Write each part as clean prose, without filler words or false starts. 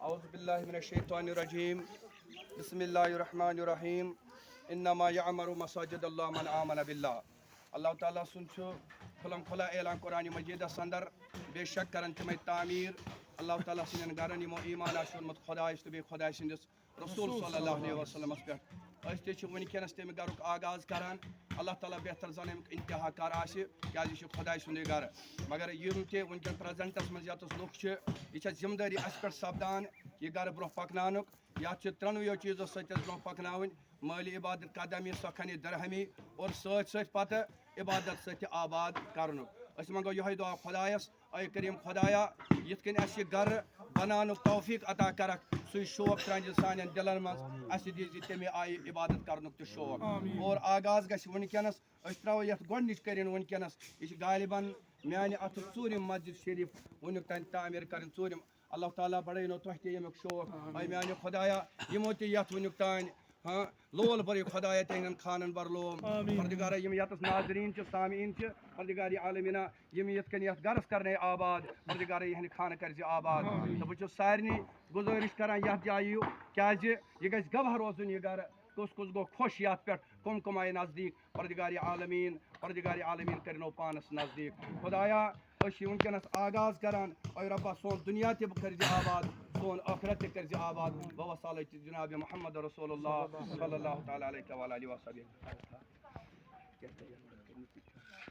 औज़ु बिल्लाहि मिनश शैतानिर रजीम बिस्मिल्लाहिर रहमानिर रहीम इन्नमा यअमरु मसाजिदल्लाह मन आमन बिल्लाह। अल्लाह ताला सुन खुलम खुला ऐलान कुरान मजीदस अंदर बेशक करन तम तामीर अल्लाह ताला सिंदन गरन यमो ईमान आशोनमुत खुदायस तो बे खुदाय सिंदस रसूल सल्लल्लाहु अलैहि वसल्लम पे अस ते वनकस तम गरुक आगाज करान। अल्लाह ताला बेहतर जान अमुक इंतहा कर क्या खुदाय सुंद गर मगर यम ते वनकन प्रेजेंटस मज यत लुक यह जिम्मेदारी अस पे सपदान यह गर ब्रोह पकनानुक ये त्रोनवो चीज़ों सत ब्रोह पकन माली इबादत कदमी सखनी दरहमी और सत पत इबादत सत आबाद कर मंगो यह दुआ खुदायस अय करीम खुदाया यिथकन अस गर बनानुक तौफीक अता करक सु शौक त्रान सान दिलन मज अस दी तमे आय इबादत करनुक तो शौक और आगाज गस वनकस त्रो ये गोनिच कर वनकस यह गालिबन माने अत चूरिम मस्जिद शरीफ वनुक तन तामीर कर चूरिम अल्लाह ताला बढ़ो तुह तमुक शौक अय माने खुदाया यमो तथ वनुक तान हाँ लोल बर खुदाया तहन खानन बर लोम परदिगारा यम यत नाजरीन सामीन परदिगारी आलमीना यम यन ये गरस कर आबाद परदिगारा यहन खान कर आबाद तो बहुत सारे गुजारिश करान ये जाय क्या यह गि गवाह रोजन यह गर कुस कुस गो खुश ये पे कम आय नज़दीक परदिगारी आलमीन कर पानस नज़दीक खुदाया वनकस आगाज करान और रब्बा सोन दुनिया तब कर आबाद सोन आखरत कर आबाद बवसाल जनाब मोहम्मद रसूलुल्लाह सल्लल्लाहु तआला अलैहि वसल्लम।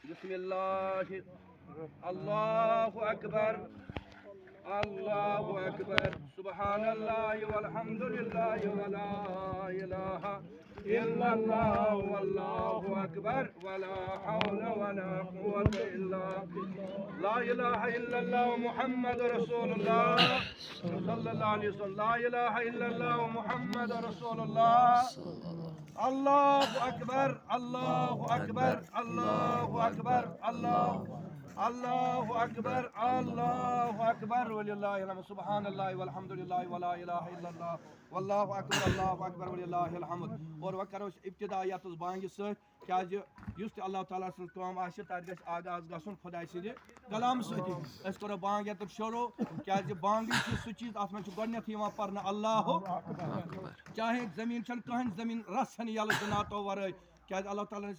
बिस्मिल्लाह अल्लाहु अकबर सुबहानल्लाह वल्हम्दुलिल्लाह वला इलाहा इल्लल्लाह वल्लाहु अकबर वला हौला वला कुव्वता इल्ला बिल्लाह ला इलाहा इल्लल्लाह मुहम्मद रसूलुल्लाह सल्लल्लाहु अलैहि वसल्लम ला इलाहा इल्लल्लाह मुहम्मद रसूलुल्लाह अल्लाहु अकबर अल्लाहु अकबर अल्लाहु अकबर अल्लाहु अकबर वलिल्लाहिल हम्द सुबहानल्लाहि वल्हम्दुलिल्लाहि वला इलाहा इल्लल्लाह वल्लाहु अकबर वलिल्लाहिल हम्द। और वह करो इब्तिदा यत बांग सत क्या अल्लाह ताला सज कम तथ ग आगाज गन खुदाय सद कलाम सत करो बांग यत शुरू क्या बांग सह चीज अत मे गो पर्न अल्लाह चाहे जमीन कहन जमीन रस यल जन्नातो वर क्या अल्लाह ताला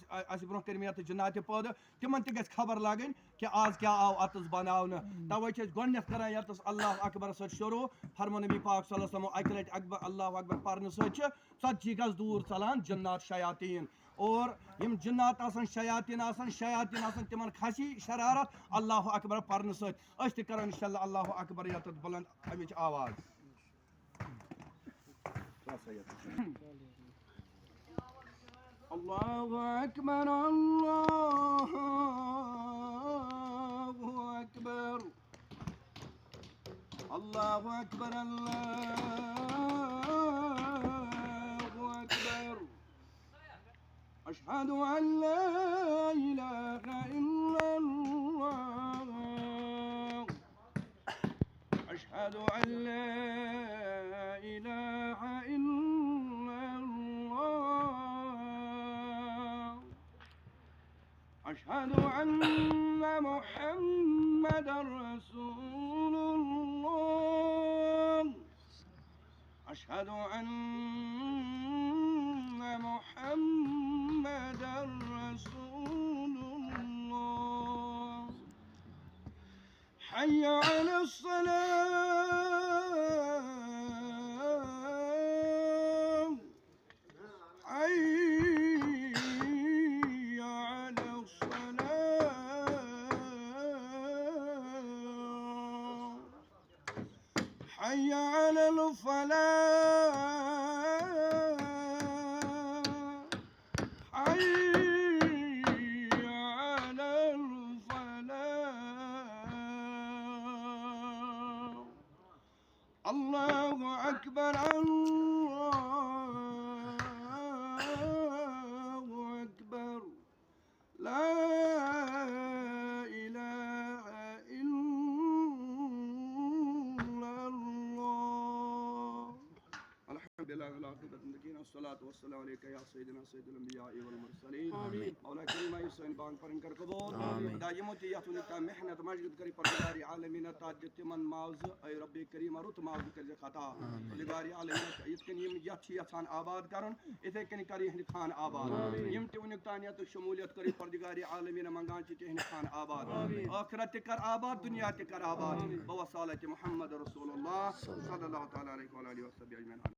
ब्रोह कर ये जन्नात पैदा तिमन त खबर लगन कि आज क्या आव अत बनावन तवे गो करान ये अल्लाह अकबर सत शुरू फरमो नबी पाक सल्लल्लाहु अलैहि वसल्लम अक लट अल्लाह अकबर पर्न सत्ची गज दूर चलान जन्नात शयातीन और यम जन्नात शयातीन तिमन खसी शरारत अल्लाह अकबर पर्न सत करो इंशाअल्लाह अल्लाह अकबर ये बुलंद अमिच आवाज अल्लाहु अकबर अल्लाहु अकबर अल्लाहु अकबर अल्लाहु अकबर अशहदु अन ला इलाहा इल्लल्लाह अशहदु अन ला इलाहा अशहदु अन्न मुहम्मदर रसूलुल्लाह अशहदु अन्न मुहम्मदर रसूलुल्लाह हय्य अलस حي على الفلاح حي على الفلاح الله أكبر الله أكبر لا إله إلا الله लिल्लाहि वल आखिरतु मुत्तकीन अस्सलातु वस्सलामु अलैका या सय्यिदना सय्यिदुल अंबिया वल मुरसलीन मौला करीम युसैन बांग परन कर कबूल खुदा यमति यातुन का मेहनत मजद करी परवरदिगार आलमीन ताज तिमन माउज ऐ रब्बी करीम रुत माउज कर खता परवरदिगार आलमीन इतकन यम यथ यथान आबाद करन इथे कन करी हिंद खान आबाद यम ते उन तानियत शमूलियत करी परवरदिगार आलमीन मंगान च हिंद खान आबाद आखिरत कर आबाद दुनिया कर आबाद बवसालत मुहम्मद रसूलुल्लाह सल्लल्लाहु तआला अलैहि व आलिहि वसल्लम अजमईन।